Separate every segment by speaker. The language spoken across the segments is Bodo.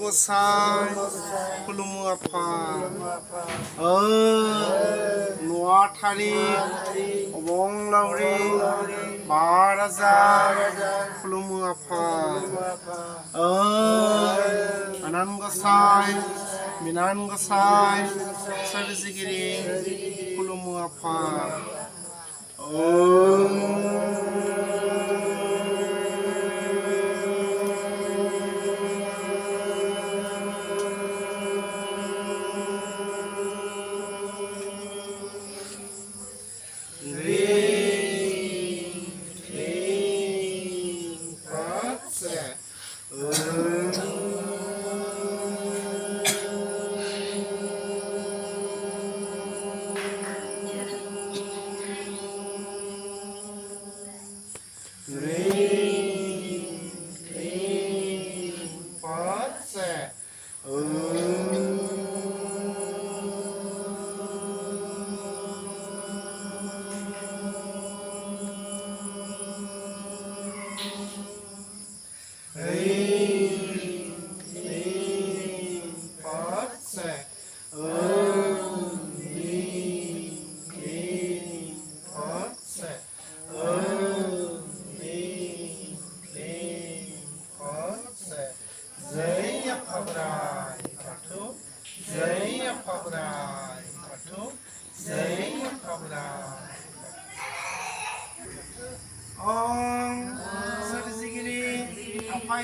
Speaker 1: गसाय खुलुमो आफा नुवाथारि अबंलावरि महाराजा खुलुमो आफा आनान गसाय मिनान गसाय सोरजिगिरि खुलुमो आफा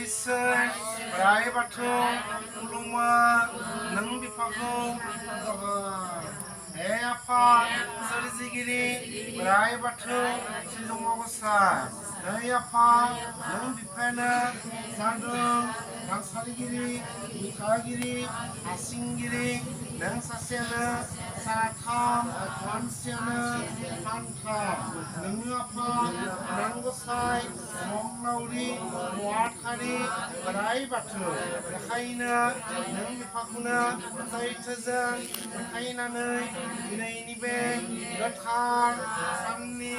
Speaker 1: Isor Rai Batu Kuluma Nang Bipaku Apa Sorizigiri Rai Batu Silumogasa Apa Nang Bipana Sadung Nang Saligiri Mikagiri Asinggiri Nang Sasiana Satam Mansiana Hantam Nang Apa Nang Gosai Monglauri Muathari Rai Batu Kaina Nang Bipakuna Saitazan Kainanai Dinaini Be Gathar Samni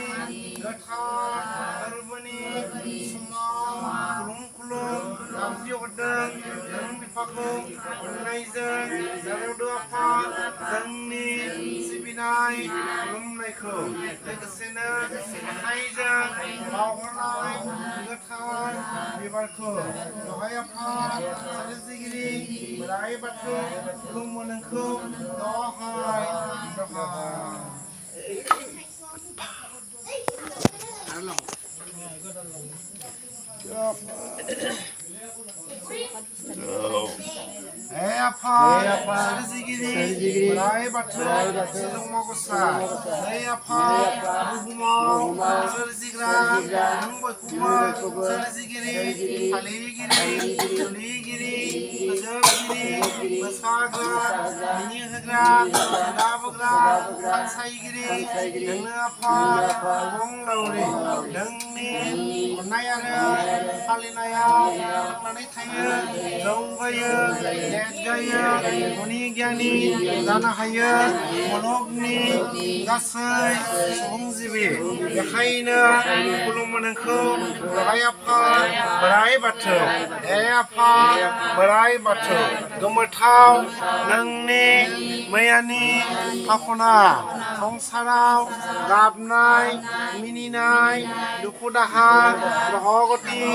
Speaker 1: Gathar Arbani Sumau Kulung Abdiyogadang Nang Bipaku Naizan Zarudu Apa Zangni Sibinai Kulumnaiko Lekasena Kaizan Bawalai Gathar Bibarko Dohayapa Sarizigiri Rai Batu Kulumunangko Dohai Apa Sarizigiri Rai Batu Silumogasa Apa Bugumau Sarizigra Nangboy Kuma Sarizigiri Haligiri Tuligiri Majabgiri Masagra Minyahagra Dabagra Saigiri Nang Apa Bonglauri Nangni Nayara Halinaya Nani Thaya Dongaya Gaya Muni Gyani Dana Haya Monogni Gasai Sungzibi Yakaina Kulumananko Rayapa Barai Batu Eapa Barai Batu Gomatau Nangni Mayani Hakuna Songsarau Gabnai Mininai Dukudaha Rahogoti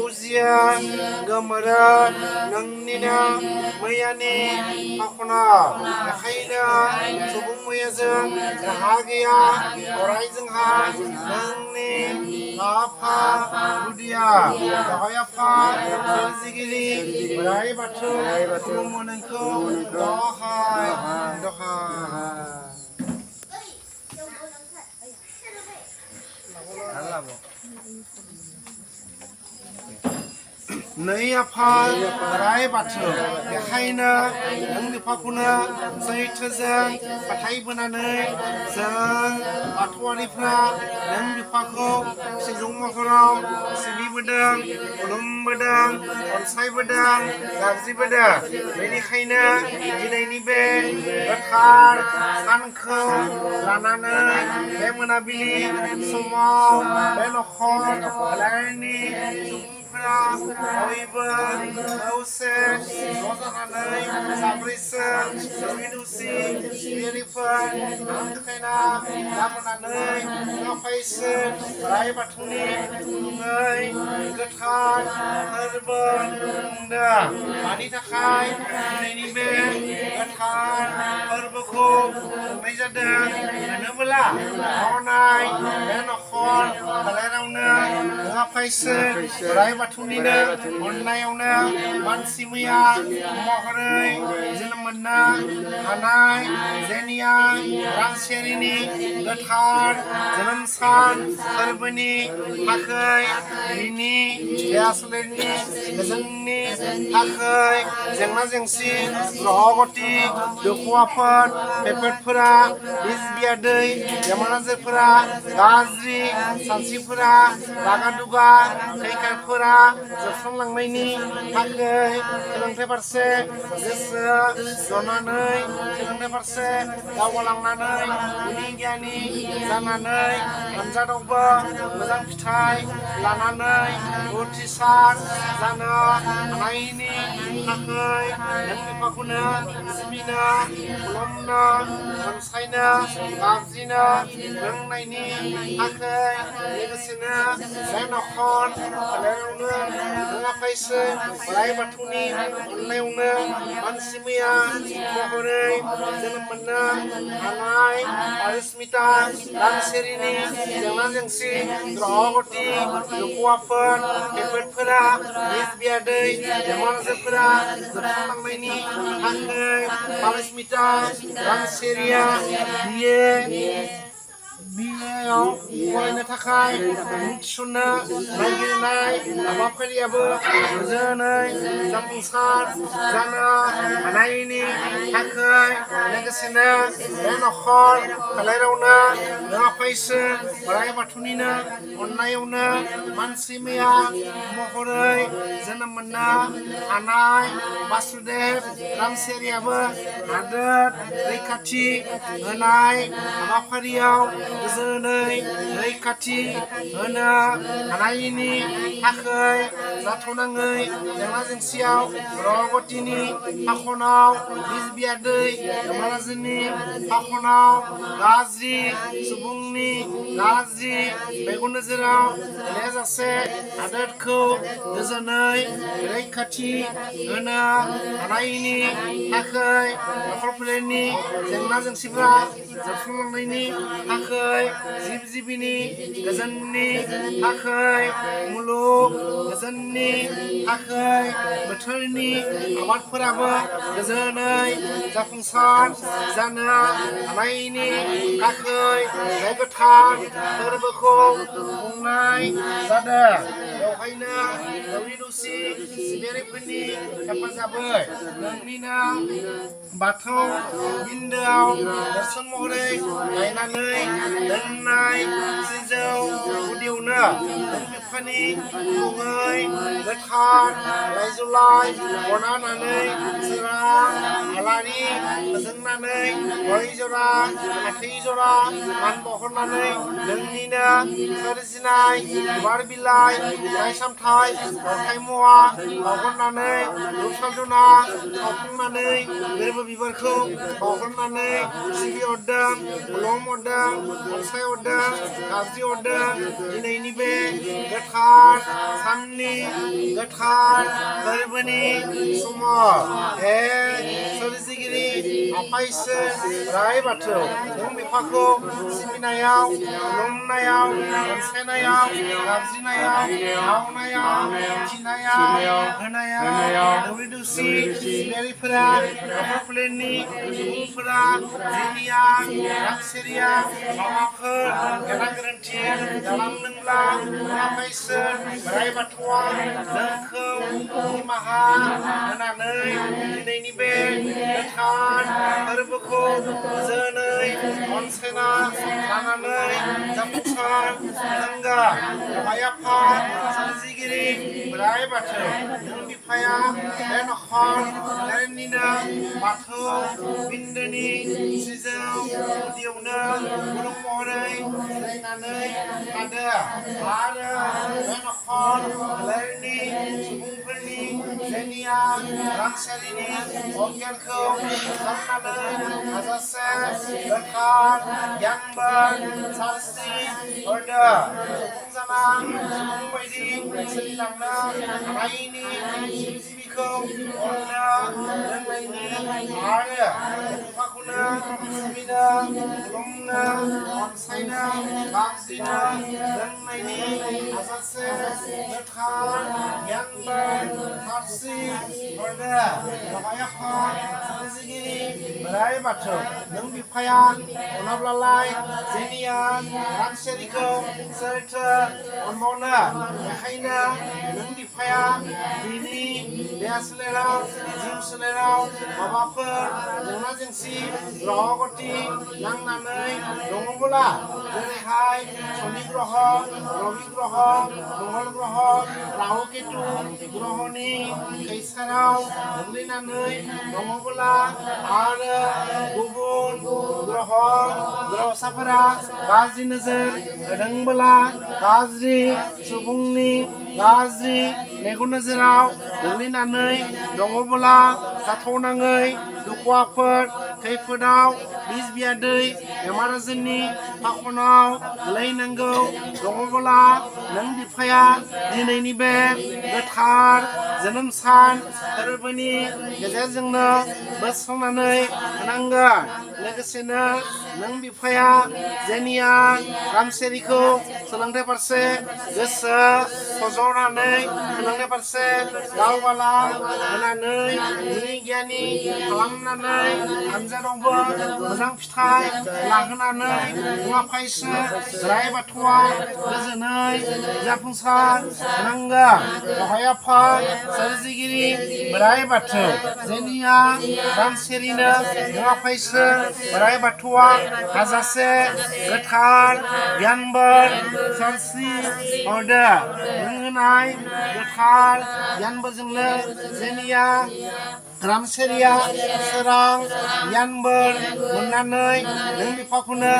Speaker 1: Uzia Gamara Nangnina Mayani Hakuna Yakaina Subung Mayazang Rahagia Oraizangha Nangni Apa Budia Dahayapa Sorizigiri Rai Batu Kulumunangko Dohai Nei Apa Rai Batu Yakaina Nang Bipakuna Saitazang Patai Banane Zang Atwanifra Nang Bipaku Sijung Makarau Sibi Badang Ulum Badang Onsai Badang Gabzi Badang Beni Kaina Jinaini Be Gathar Sanko Lanane Bemunabili Sumau Benokhon Alarni रायजोफोरा बयबो खौसे ज' जानानै साब्रैसो जोंनि दुसि सिबियारिफोर हांख्रायना लाबोनानै आफायसो राय बाथौनि मुङै गोथार फोरबो खुंदों मानि थाखाय दिनैनि बे गोथार फोरबोखौ खुंनाय जादों होनोब्ला मावनाय बे नखर फोलेरावनो आफायसो राय बाथौनिनो अननायावनो मानसि मैया महरै जोनोम मोननो हानाय जेनिया रामसियारिनि गोथार जोनोम सान फोरबोनि थाखाय बिनि देहासोलेरनि जोंनि थाखाय जेंना जेंसि ग्रहगति दुखु आफोद खैफोदफोरा बिस बियादै बेमार आजारफोरा गाज्रि सानस्रिफोरा रागा दुगा खैफोदफोरा जोबस्रांलांनायनि थाखाय सोलोंथाइ फारसे गोसो जनानै सोलोंथाइ फारसे दावगालांनानै गुनि गियानि जानानै आनजादावबो मोजां फिथाइ लानानै उथ्रिसार जानो हानायनि थाखाय नों बिफाखौनो सिबिनो खुलुमनो अनसायनो गाबज्रिनो रोंनायनि थाखाय लोगोसेनो बे नखर फोलेरावनो नों आफायसो बोराइ बाथौनि अननायावनो मानसि मैया महरै जोनोम मोननो हानाय पारिस्मिता रामसियारिनि जेंना जेंसि ग्रहगति दुखु आफोद खैफोदफोरा बिस बियादै बेमार आजारफोरा जोबस्रांलांनायनि थाखाय पारिस्मिता रामसियारिया बिएआव फरायनो थाखाय मुं थिसननो नागिरनाय हाबाफारियाबो गोजोनै जाफुंसार जानो हानायनि थाखाय लोगोसेनो बे नखर फोलेरावनो आफायसो बोराइ बाथौनिनो अननायावनो मानसि मैया महरै जोनोम मोननो हानाय बासुदेब रामसियारियाबो हादोर रैखाथि होनाय हाबाफारियाव गोजोनै रैखाथि होनो हानायनि थाखाय जाथावनाङै जेंना जेंसियाव ग्रहगतिनि फाखनाव बिस बियादै बेमार आजारनि फाखनाव गाज्रि सुबुंनि गाज्रि मेगन नोजोराव गोलैयाजासे हादोरखौ गोजोनै रैखाथि होनो हानायनि थाखाय नखर फोलेरनि जेंना जेंसिफ्रा जोबस्रांलांनायनि थाखाय जिब जिबिनि गोजोननि थाखाय मुलुग गोजोननि थाखाय बोथोरनि आबादफोराबो गोजोनै जाफुंसार जानो हानायनि थाखाय बे गोथार फोरबोखौ खुंनाय जादों बेवहायनो दौरि दौसि सिबियारिफोरनि हेफाजाबै नोंनिनो बाथौ बिन्दोआव दर्शन महरै गायनानै दोननाय सिजौ गुदियावनो नों बिफानि मुङै गोथार लाइजौलाइ बनानै सोरां आलारि फोजोंनानै गय जरा फाथै जरा मान बावहरनानै नोंनिनो सोरजिनाय बिबार बिलाइ फिथाइ सामथाइ बावथाय मुवा बावहरनानै धुप सावधुना सावखांनानै गोरबो बिबारखौ बावहरनानै सिबिहरदों खुलुमहरदों अनसायहरदों गाबज्रिहरदों दिनैनि बे गोथार साननि गोथार फोरबोनि समाव हे सोरजिगिरि आफा इसोर बोराइ बाथौ नों बिफाखौ सिबिनायाव खुलुमनायाव अनसायनायाव गाबज्रिनायाव मावनायाव थिनायाव होनायाव दौरि दौसि सिबियारिफोरा नखर फोलेरनि सुबुंफोरा जेनिया रामसियारिया माबाफोर गेना गोरोन्थि जालांदोंब्ला आफा इसोर बोराइ बाथौआ जोंखौ निमाहा होनानै दिनैनि बे गोथार फोरबोखौ गोजोनै अनसायना लानानै जाफुंसार होनांगोन आफा सोरजिगिरि बोराइ बाथौ नों बिफाया बिफाया बे नखर फोलेरनिनो बाथौ बिन्दोनि सिजौ गुदियावनो गुरुं महरै जिरायनानै थादो आरो बे नखर फोलेरनि सुबुंफोरनि जेनिया रांसारिनि अगियानखौ खालामनानै हाजासे गोथार गियानबोर सानस्रि हरदो जाना सुबुं बायदि सोलिलांनो हानायनि जिबिखौ अननो रोंनायनि आरो बिफाखौनो सिबिनो खुलुमनो अनसायनो गाबज्रिनो रोंनायनि हाजासे गोथार गियानबोर सानस्रि हरदो बाबायाखा सोरजिगिरि बोराइ बाथौ नों बिफाया अनाब्लालाय जेनिया रांसारिखौ सोरथो अनबावनो बेखायनो नों बिफाया बिनि देहा सोलेराव जिउ सोलेराव माबाफोर जेंना जेंसि ग्रह गति नांनानै दङब्ला जेरैहाय शनि ग्रह रबि ग्रह मंगल ग्रह राहु केतु ग्रहनि खैसाराव गोग्लैनानै दङब्ला आरो गुबुन ग्रहसाफोरा गाज्रि नोजोर होदोंब्ला गाज्रि सुबुंनि गाज्रि मेगन नोजोराव गोग्लैनानै दङब्ला जाथावनाङै दुखु आफोद खैफोदाव बिस बियादै बेमार आजारनि फाखनाव गोलैनांगौ दङब्ला नों बिफाया दिनैनि बे गोथार जोनोम सान फोरबोनि गेजेरजोंनो बोस्रांनानै होनांगोन लोगोसेनो नों बिफाया जेनिया रामसेरिखौ सोलोंथाइ फारसे गोसो फज'नानै सोलोंथाइ फारसे दावगालां होनानै गुनि गियानि खालामनानै आनजादावबो मोजां फिथाइ लाहोनानै मुवाफायसो बोराइ बाथौआ गोजोनै जाफुंसार होनांगोन बहाय आफा सोरजिगिरि बोराइ बाथौ जेनिया रामसेरिनो मुवाफायसो बोराइ बाथौआ हाजासे गोथार गियानबोर सानस्रि हरदो नों होनाय गोथार गियानबोरजोंनो जेनिया रामसेरिया सोरां गियानबोर मोननानै नों बिफाखौनो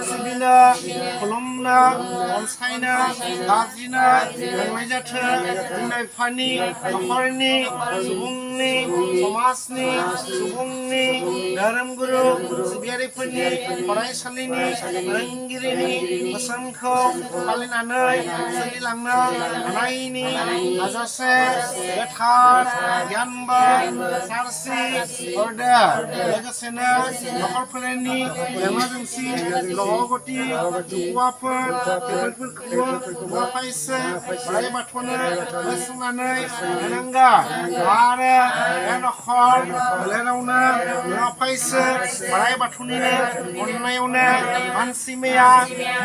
Speaker 1: सिबिनो खुलुमनो अनसायनो गाबज्रिनो रोंनाय जाथों बिमा बिफानि नखरनि सुबुंनि समाजनि सुबुंनि धोरोमगुरु सिबियारिफोरनि फरायसालिनि फोरोंगिरिनि बोसोनखौ फालिनानै सोलिलांनो हानायनि हाजासे गोथार गियानबोर सारस्रि हरदो लोगोसेनो नखर फोलेरनि जेंना जेंसि ग्रह गति दुखुआफोर बेफोरखौबो मुवाफायसो बोराइ बाथौनो बोस्रांनानै होनांगोन आरो बे नखर फोलेरावनो मुवाफायसो बोराइ बाथौनिनो अननायावनो मानसि मैया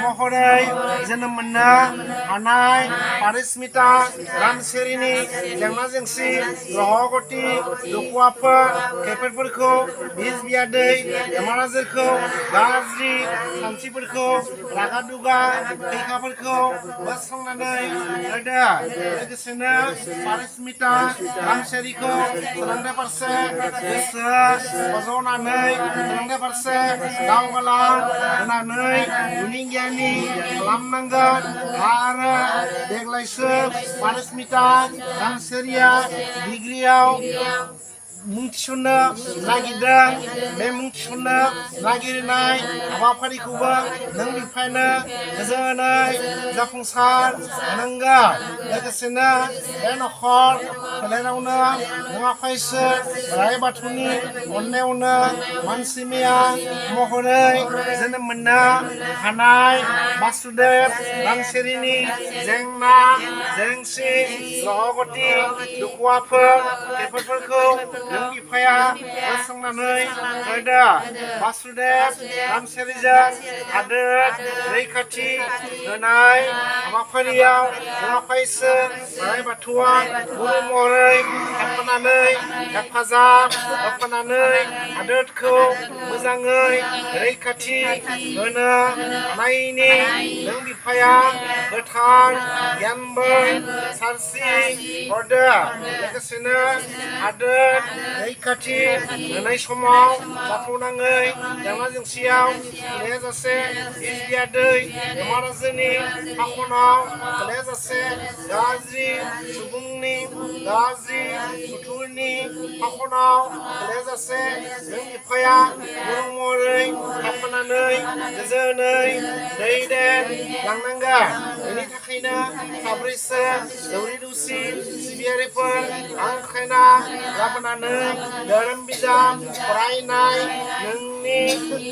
Speaker 1: महरै जोनोम मोननो हानाय पारिस्मिता रामसेरिनि जेंना जेंसि ग्रह गति दुखु आफोद खैफोदफोरखौ बिस बियादै बेमार आजारखौ गाज्रि सानस्रिफोरखौ रागा दुगा खैखाफोरखौ बोस्रांनानै होदो लोगोसेनो पारिस्मिता रामसेरिखौ सोलोंथाइ फारसे गोसो फज'नानै सोलोंथाइ फारसे दावगालां होनानै गुनि गियानि खालामनांगोन आरो देग्लायसो पारिस्मिता रामसेरिया डिग्रियाव मुं थिसननो नागिरदों बे मुं थिसननो नागिरनाय हाबाफारिखौबो नों बिफायानो गोजोनै जाफुंसार होनांगोन लोगोसेनो बे नखर फोलेरावनो मुवाफायसो बोराइ बाथौनि अननायावनो मानसि मैया महरै जोनोम मोननो हानाय बासुदेब रामसेरिनि जेंना जेंसि ग्रह गति दुखु आफोद खैफोदफोरखौ नों बिफाया बोस्रांनानै होदो बासुदेब रामसियारिजों हादोर रैखाथि होनाय हाबाफारियाव बिमा इसोर बोराइ बाथौआ गुरु महरै थाफानानै हेफाजाब होफानानै हादोरखौ मोजाङै रैखाथि होनो हानायनि नों बिफाया गोथां गियानबो सारस्रि हरदो लोगोसेनो हादोर रैखाथि होनाय समाव जाथावनाङै जेंना जेंसियाव गोलैयाजासे बिया दै महाराजोनि फाखनाव गोलैयाजासे गाज्रि सुबुंनि गाज्रि सुथुरनि फाखनाव गोलैयाजासे नों बिफाया गुरु महरै थाफानानै गोजोनै दैदेन लांनांगोन बेनि थाखायनो साब्रैसो दौरि दौसि सिबियारिफोर हांख्रायना लाबोनानै धोरोम बिजाब फरायनाय नोंनि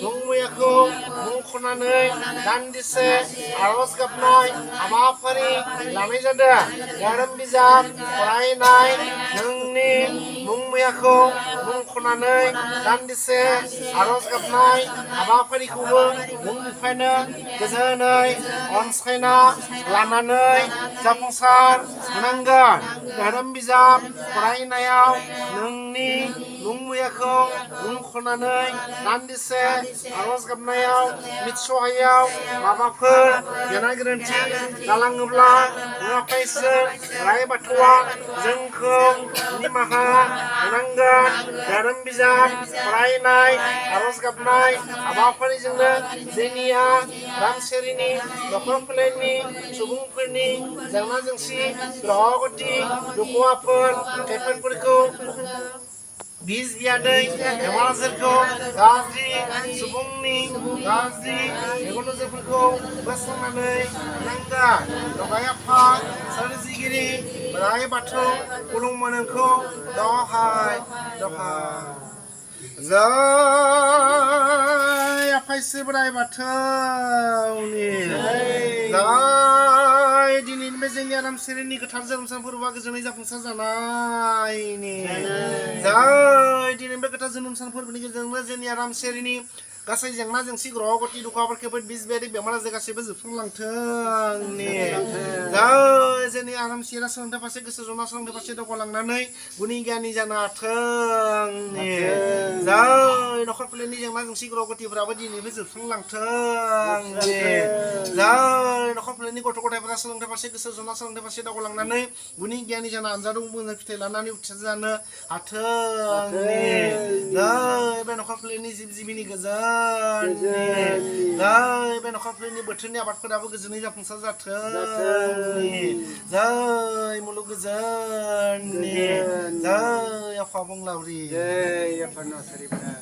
Speaker 1: मुंमैयाखौ मुंख'नानै दान्दिसे आरज गाबनाय हाबाफारि लानाय जादों धोरोम बिजाब फरायनाय नोंनि मुंमैयाखौ मुंख'नानै दान्दिसे आरज गाबनाय हाबाफारिखौबो नों बिफानो गोजोनै अनसायना लानानै जाफुंसार होनांगोन धोरोम बिजाब फरायनायाव नोंनि मुंमैयाखौ मुंख'नानै दान्दिसे आरज गाबनायाव मिथिस'हायाव माबाफोर गेना गोरोन्थि जालाङोब्ला बिमा इसोर बोराइ बाथौआ जोंखौ निमाहा होनांगोन धोरोम बिजाब फरायनाय आरज गाबनाय हाबाफारिजोंनो जोंनिया रामसियारिनि नखर फोलेरनि सुबुंफोरनि जेंना जेंसि ग्रह गति दुखु आफोद खैफोदफोरखौ बिस बियादै बेमार आजारखौ गाज्रि सुबुंनि गाज्रि मेगन नोजोरफोरखौ बोस्रांनानै होनांगोन दगाय आफा सोरजिगिरि बोराइ बाथौ खुलुमो नोंखौ दहाय दहाय जय आफा इसोर बोराइ बाथौनि जय दिनैनि बे जोंनि रामसियारिनि गोथार जोनोम सान फोरबोआ गोजोनै जाफुंसार जानायनि जय दिनै बे गोथार जोनोम सान फोरबोनि गेजेरजोंनो जोंनि रामसियारिनि गासै जेंना जेंसि ग्रह गति दुखु आफोद खैफोद बिस बियादै बेमार आजार गासैबो जोबस्रांलांथों जय जोंनि रामसियारिया सोलोंथाइ फारसे गोसो जना सोलोंथाइ फारसे दावगालांनानै गुनि गियानि जानो हाथों जय नखर फोलेरनि जेंना जेंसि ग्रह गतिफोराबो दिनैबो जोबस्रांलांथों जय नखर फोलेरनि गथ' गथायफोरा सोलोंथाइ फारसे गोसो जना सोलोंथाइ फारसे दावगालांनानै गुनि गियानि जानो आनजादाव मोजां फिथाइ लानानै उथ्रिसार जानो हाथों जय बे नखर फोलेरनि जिब जिबिनि गोजोन जय बे नखर फोलेरनि बोथोरनि आबादफोराबो गोजोनै जाफुंसार जाथों जय मुलुग गोजोननि जय आफा बुंलावरि
Speaker 2: जय आफा नसारिफोरा